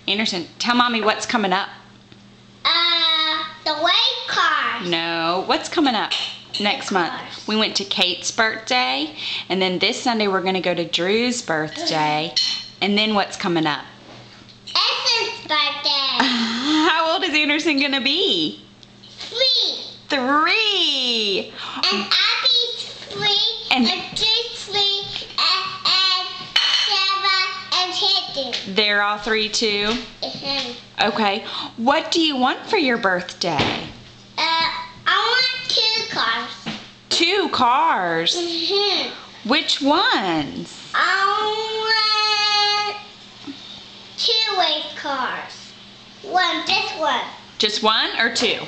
Anderson, tell Mommy what's coming up. The white cars. No, what's coming up next month? We went to Kate's birthday, and then this Sunday we're going to go to Drew's birthday, and then what's coming up? Essence birthday. How old is Anderson going to be? 3. 3. And Abby's 3. And- And Drew's 3. And Sarah and Hinton. They're all 3 too? Mhm. Okay. What do you want for your birthday? I want 2 cars. 2 cars. Mhm. Which ones? I want 2 race cars. This one. Just 1 or 2?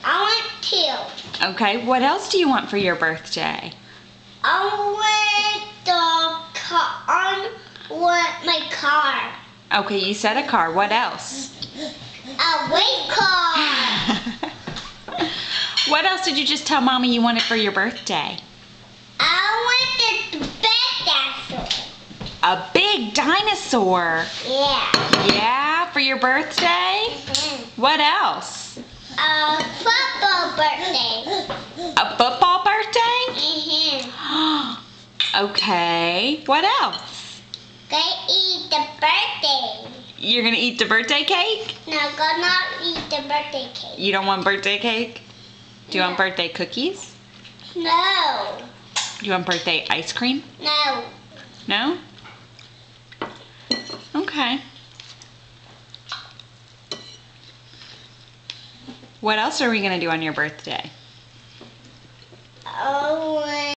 I want 2. Okay. What else do you want for your birthday? I want my car. Okay, you said a car. What else? A race car. What else did you just tell Mommy you wanted for your birthday? I want the big dinosaur. A big dinosaur. Yeah. Yeah, for your birthday? What else? A football birthday. A football birthday? Mm-hmm. Okay. What else? Gonna eat the birthday. You're gonna eat the birthday cake? No, gonna eat the birthday cake. You don't want birthday cake? Do you want No. birthday cookies? No. Do you want birthday ice cream? No. No? Okay. What else are we gonna do on your birthday? Oh.